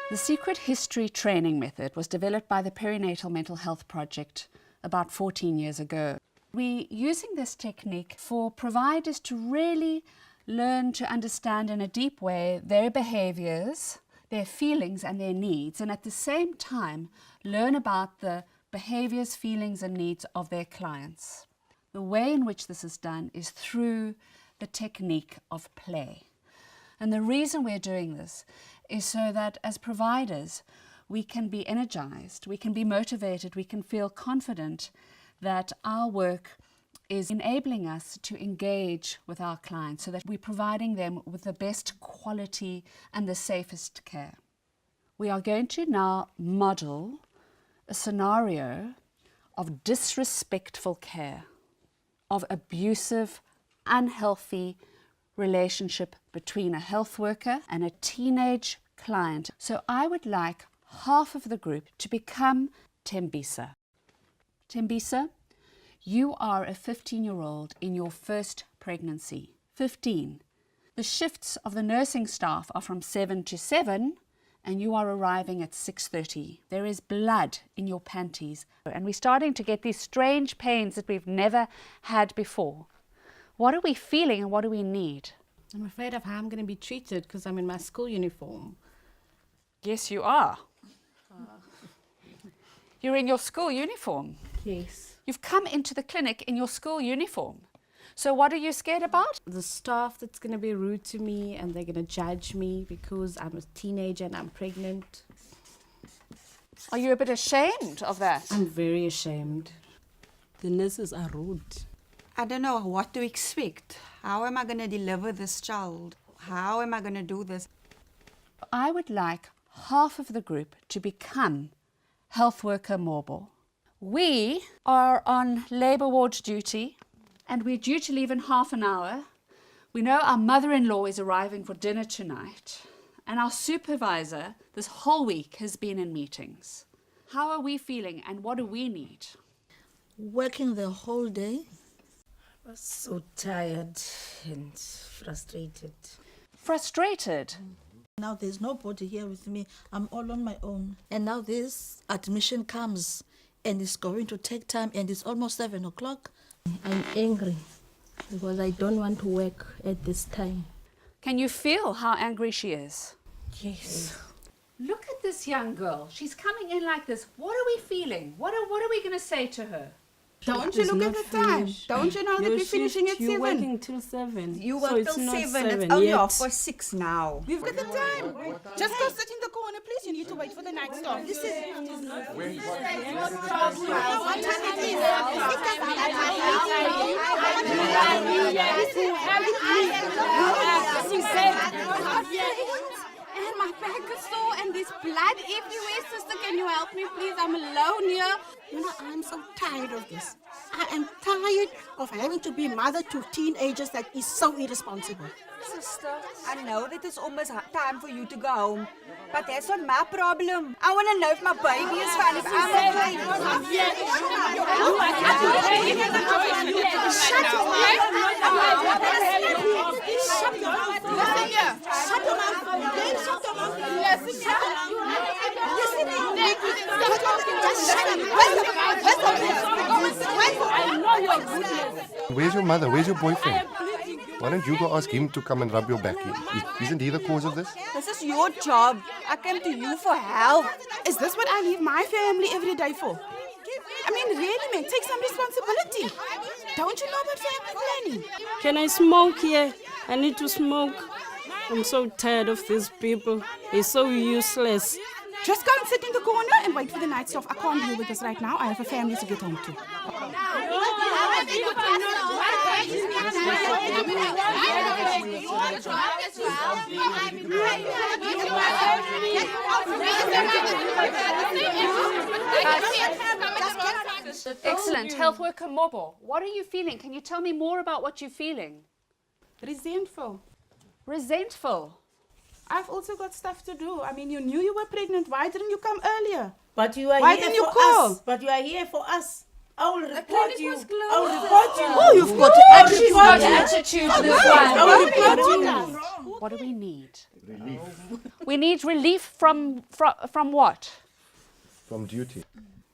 The Secret History Training Method was developed by the Perinatal Mental Health Project about 14 years ago. We're using this technique for providers to really learn to understand in a deep way their behaviours, their feelings and their needs, and at the same time learn about the behaviours, feelings and needs of their clients. The way in which this is done is through the technique of play. And the reason we're doing this is so that as providers we can be energized, we can be motivated, we can feel confident that our work is enabling us to engage with our clients so that we're providing them with the best quality and the safest care. We are going to now model a scenario of disrespectful care, of abusive, unhealthy relationship between a health worker and a teenage client. So I would like half of the group to become Tembisa. Tembisa, you are a 15-year-old in your first pregnancy. 15. The shifts of the nursing staff are from 7 to 7 and you are arriving at 6:30. There is blood in your panties and we're starting to get these strange pains that we've never had before. What are we feeling and what do we need? I'm afraid of how I'm going to be treated because I'm in my school uniform. Yes, you are. You're in your school uniform. Yes. You've come into the clinic in your school uniform. So what are you scared about? The staff that's going to be rude to me and they're going to judge me because I'm a teenager and I'm pregnant. Are you a bit ashamed of that? I'm very ashamed. The nurses are rude. I don't know what to expect. How am I going to deliver this child? How am I going to do this? I would like half of the group to become health worker mobile. We are on labour ward duty and we're due to leave in half an hour. We know our mother-in-law is arriving for dinner tonight and our supervisor this whole week has been in meetings. How are we feeling and what do we need? Working the whole day. I was so tired and frustrated. Frustrated? Now there's nobody here with me. I'm all on my own. And now this admission comes and it's going to take time and it's almost 7 o'clock. I'm angry because I don't want to work at this time. Can you feel how angry she is? Yes. Look at this young girl. She's coming in like this. What are we feeling? What are we going to say to her? Don't you look at the time? Don't you know that we're finishing at 7? You're working till 7. You so work it's till not 7. It's only yet. 6:30 now. We've got the time. Just go sit in the corner, please. You need to wait for the night staff. This is... And my back is sore and there's blood everywhere. Sister, can you help me please? I'm alone here. You know, I'm so tired of this. I am tired of having to be mother to teenagers that is so irresponsible. Sister, I know that it's almost time for you to go home, but that's not my problem. I want to know if my baby is fine. If I'm okay. Where's your mother? Where's your boyfriend? Why don't you go ask him to come and rub your back? Isn't he the cause of this? This is your job. I came to you for help. Is this what I leave my family every day for? I mean, really, man, take some responsibility. Don't you know about family planning? Can I smoke here? I need to smoke. I'm so tired of these people. They're so useless. Just go and sit in the corner and wait for the night staff. I can't deal with this right now. I have a family to get home to. Excellent. Health worker mobile. What are you feeling? Can you tell me more about what you're feeling? Resentful. Resentful. I've also got stuff to do. I mean, you knew you were pregnant. Why didn't you come earlier? But you are Why here didn't you for call? us. But you are here for us. I will report you. was I will closed. report you. Oh, you've got and she's got attitude, this one. What do we need? Relief. We need relief from what? From duty.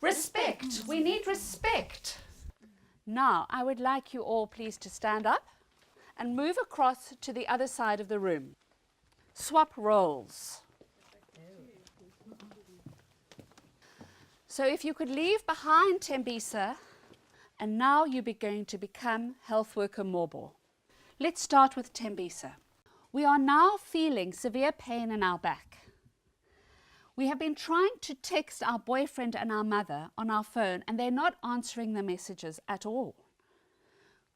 Respect. We need respect. Now, I would like you all, please, to stand up and move across to the other side of the room. Swap roles. So if you could leave behind Tembisa, and now you're going to become health worker Boal. Let's start with Tembisa. We are now feeling severe pain in our back. We have been trying to text our boyfriend and our mother on our phone, and they're not answering the messages at all.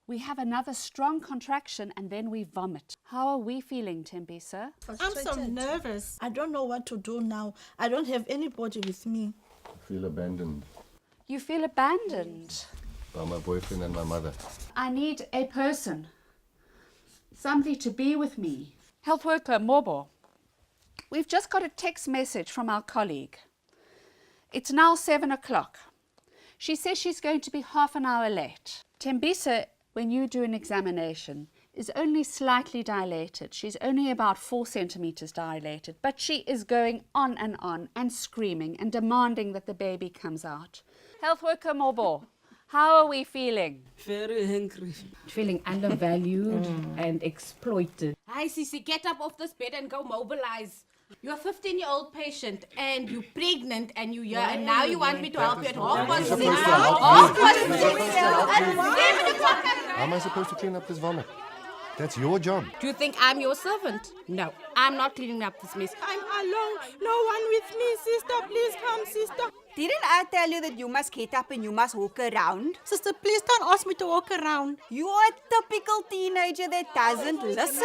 We have another strong contraction and then we vomit. How are we feeling, Tembisa? I'm so nervous. I don't know what to do now. I don't have anybody with me. I feel abandoned You feel abandoned. by my boyfriend and my mother. I need a person, somebody to be with me. Health worker Boal. We've just got a text message from our colleague. It's now 7 o'clock. She says she's going to be half an hour late. Tembisa, when you do an examination, is only slightly dilated. She's only about 4 centimeters dilated, but she is going on and screaming and demanding that the baby comes out. Health worker Boal, how are we feeling? Very angry. Feeling undervalued and exploited. Hi, Sisi, get up off this bed and go mobilize. You're a 15-year-old patient and you're pregnant and you're here and now you want me to help you at 6:30. How am I supposed to clean up this vomit? That's your job. Do you think I'm your servant? No, I'm not cleaning up this mess. I'm alone. No one with me, sister. Please come, sister. Didn't I tell you that you must get up and you must walk around? Sister, please don't ask me to walk around. You are a typical teenager that doesn't listen.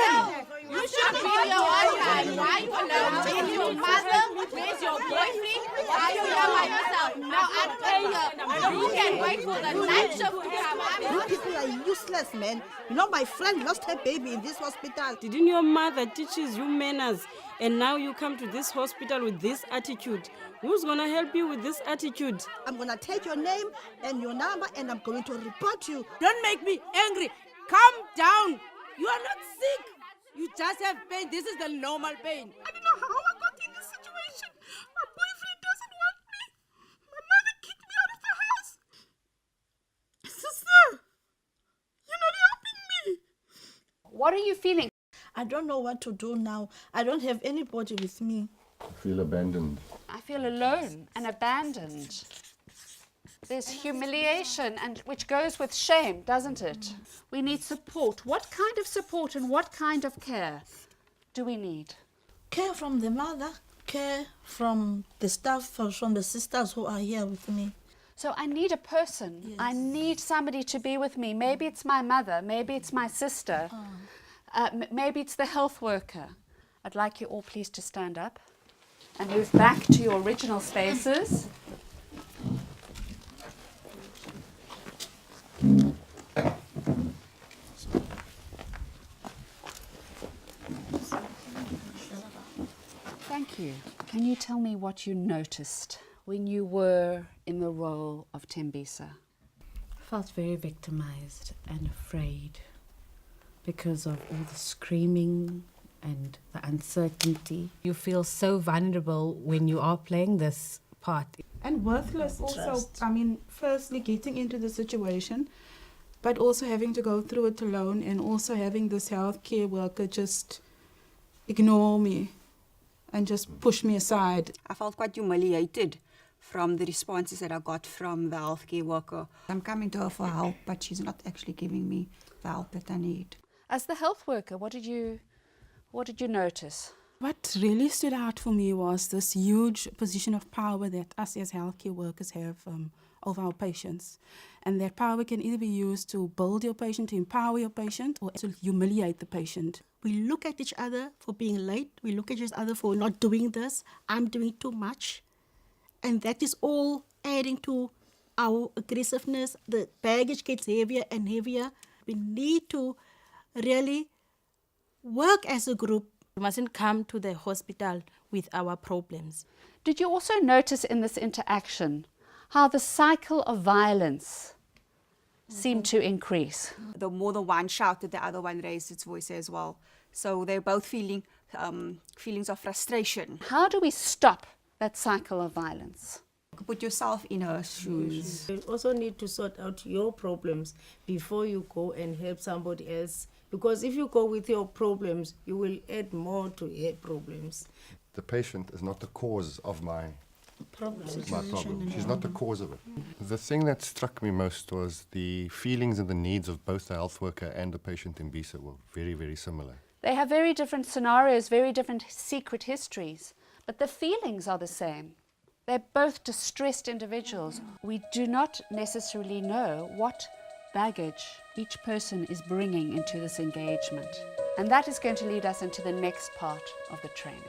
You should be your own time. Why you alone? Where's your mother? Where's your boyfriend? Why are you here by yourself? Now I'm here. You can wait for the night shift to come. You people are useless, man. You know, my friend lost her baby in this hospital. Didn't your mother teaches you manners? And now you come to this hospital with this attitude. Who's going to help you with this attitude? I'm going to take your name and your number and I'm going to report you. Don't make me angry. Calm down. You are not sick. You just have pain. This is the normal pain. I don't know how I got in this situation. My boyfriend doesn't want me. My mother kicked me out of the house. Sister, you're not helping me. What are you feeling? I don't know what to do now. I don't have anybody with me. I feel abandoned. I feel alone and abandoned. There's humiliation, and which goes with shame, doesn't it? We need support. What kind of support and what kind of care do we need? Care from the mother, care from the staff, from the sisters who are here with me. So I need a person. Yes. I need somebody to be with me. Maybe it's my mother. Maybe it's my sister. Maybe it's the health worker. I'd like you all please to stand up and move back to your original spaces. Thank you. Can you tell me what you noticed when you were in the role of Tembisa? Felt very victimized and afraid because of all the screaming and the uncertainty. You feel so vulnerable when you are playing this part. And worthless also. I mean, firstly getting into the situation, but also having to go through it alone and also having this healthcare worker just ignore me and just push me aside. I felt quite humiliated from the responses that I got from the healthcare worker. I'm coming to her for help, but she's not actually giving me the help that I need. As the health worker, what did you notice? What really stood out for me was this huge position of power that us as healthcare workers have over our patients. And that power can either be used to build your patient, to empower your patient, or to humiliate the patient. We look at each other for being late. We look at each other for not doing this. I'm doing too much. And that is all adding to our aggressiveness. The baggage gets heavier and heavier. We need to really work as a group. We mustn't come to the hospital with our problems. Did you also notice in this interaction how the cycle of violence seemed to increase. The more than one shouted, the other one raised its voice as well. So they're both feeling feelings of frustration. How do we stop that cycle of violence? Put yourself in her shoes. You also need to sort out your problems before you go and help somebody else. Because if you go with your problems, you will add more to your problems. The patient is not the cause of my problem. She's not the cause of it. The thing that struck me most was the feelings and the needs of both the health worker and the patient in Bisa were very, very similar. They have very different scenarios, very different secret histories, but the feelings are the same. They're both distressed individuals. We do not necessarily know what baggage each person is bringing into this engagement. And that is going to lead us into the next part of the training.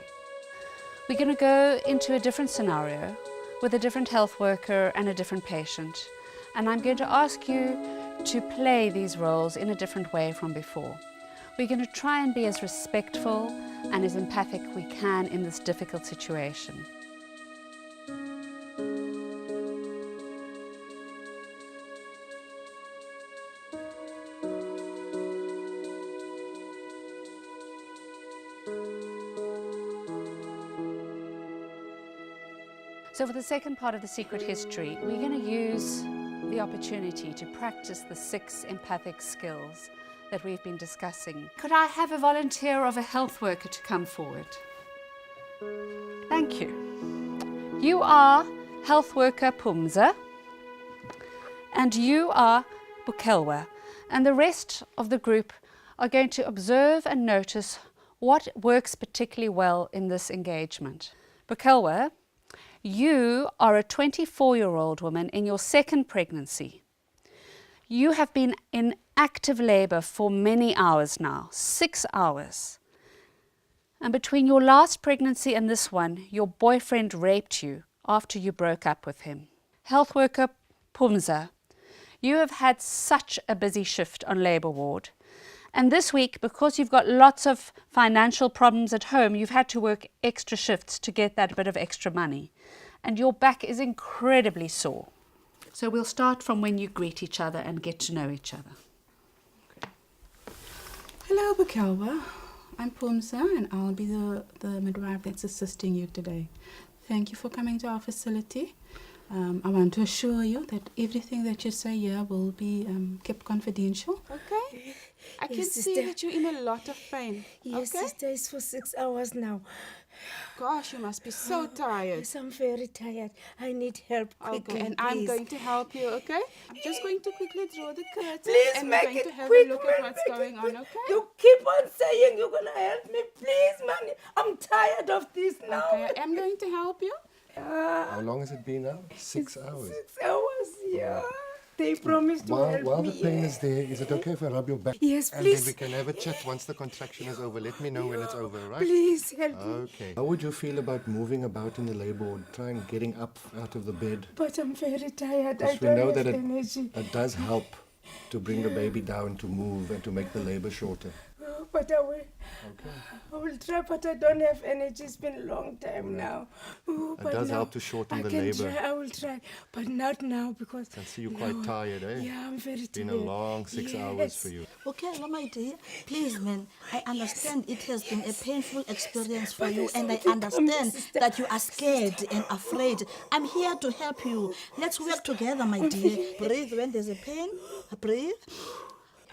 We're going to go into a different scenario with a different health worker and a different patient. And I'm going to ask you to play these roles in a different way from before. We're going to try and be as respectful and as empathic we can in this difficult situation. So for the second part of the secret history, we're going to use the opportunity to practice the 6 empathic skills that we've been discussing. Could I have a volunteer of a health worker to come forward? Thank you. You are health worker Pumza, and you are Bukelwa, and the rest of the group are going to observe and notice what works particularly well in this engagement. Bukelwa, you are a 24-year-old woman in your 2nd pregnancy. You have been in active labour for many hours now, 6 hours. And between your last pregnancy and this one, your boyfriend raped you after you broke up with him. Health worker Pumza, you have had such a busy shift on labour ward. And this week, because you've got lots of financial problems at home, you've had to work extra shifts to get that bit of extra money. And your back is incredibly sore. So we'll start from when you greet each other and get to know each other. Hello, Bukelwa. I'm Pumza, and I'll be the midwife that's assisting you today. Thank you for coming to our facility. I want to assure you that everything that you say here will be kept confidential. Okay? I can see that you're in a lot of pain. Yes, okay? sister, it's for 6 hours now. Gosh, you must be so tired. Yes, I'm very tired. I need help quickly, Okay, and please. I'm going to help you, okay? I'm just going to quickly draw the curtain. Please and make we're going it to have quick, a look man, at what's going on, okay? You keep on saying you're going to help me. Please, man. I'm tired of this now. Okay, I am going to help you. How long has it been now? 6 hours. 6 hours, yeah. They promised to help While me. the pain is there, is it okay if I rub your back? Yes, And please. then we can have a chat once the contraction is over. Let me know when it's over, right? Please help me. Okay. How would you feel about moving about in the labour ward, trying getting up out of the bed? But I'm very tired. I Because we don't know have that energy. it does help to bring the baby down, to move, and to make the labour shorter. But I will. Okay. I will try, but I don't have energy. It's been a long time now. Oh, It but does now help to shorten I the can labour. Try, I will try, but not now because I can see you're quite tired, eh? Yeah, I'm very It's been tired. a long 6 hours Yes. for you. Okay, my dear, please, man, I understand it has been a painful experience for But you, it's and I okay, understand sister. that you are scared and afraid. I'm here to help you. Let's work together, my dear. Breathe when there's a pain. Breathe.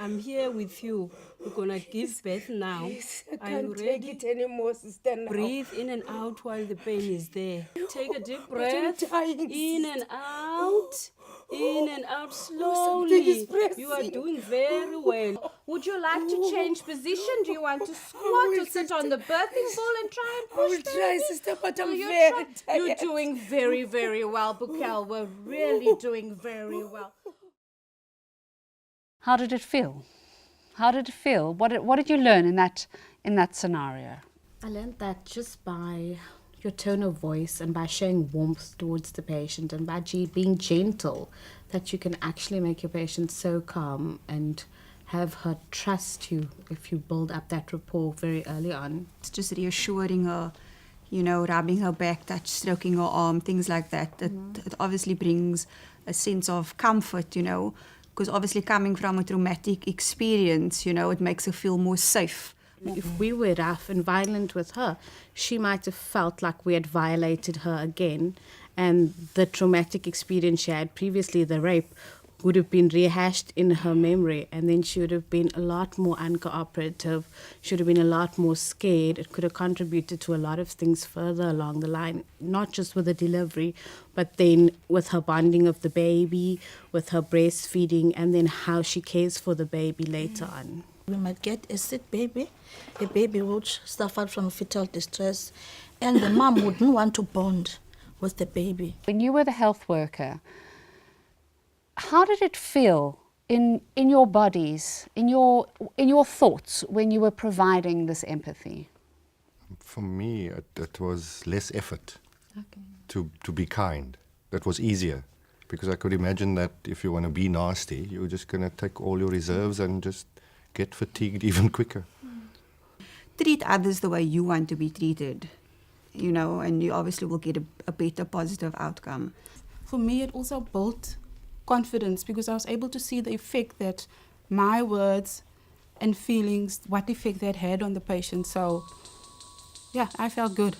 I'm here with you. We're gonna give birth now. Yes, I Are you can't take ready? it anymore, sister. Now. Breathe in and out while the pain is there. Take a deep But I'm breath. dying, In and out. In and out something is slowly. You are pressing. doing very well. Would you like to change position? Do you want to squat or sit on the birthing ball and try and I push, will try, baby? sister, but I'm You're very tired. You're doing very, very well, Bukel. We're really doing very well. How did it feel? How did it feel? What did you learn in that scenario? I learned that just by your tone of voice and by showing warmth towards the patient and by being gentle, that you can actually make your patient so calm and have her trust you if you build up that rapport very early on. It's just reassuring her, you know, rubbing her back, stroking her arm, things like that. It obviously brings a sense of comfort, you know, because obviously coming from a traumatic experience, you know, it makes her feel more safe. If we were rough and violent with her, she might have felt like we had violated her again, and the traumatic experience she had previously, the rape, would have been rehashed in her memory, and then she would have been a lot more uncooperative, she would have been a lot more scared. It could have contributed to a lot of things further along the line, not just with the delivery, but then with her bonding of the baby, with her breastfeeding, and then how she cares for the baby later on. We might get a sick baby, a baby which suffered from fetal distress, and the mom wouldn't want to bond with the baby. When you were the health worker, how did it feel in your bodies, in your thoughts when you were providing this empathy? For me, it was less effort to be kind. That was easier, because I could imagine that if you want to be nasty, you're just going to take all your reserves and just get fatigued even quicker. Treat others the way you want to be treated, you know, and you obviously will get a better positive outcome. For me, it also built confidence, because I was able to see the effect that my words and feelings, what effect that had on the patient. So, yeah, I felt good.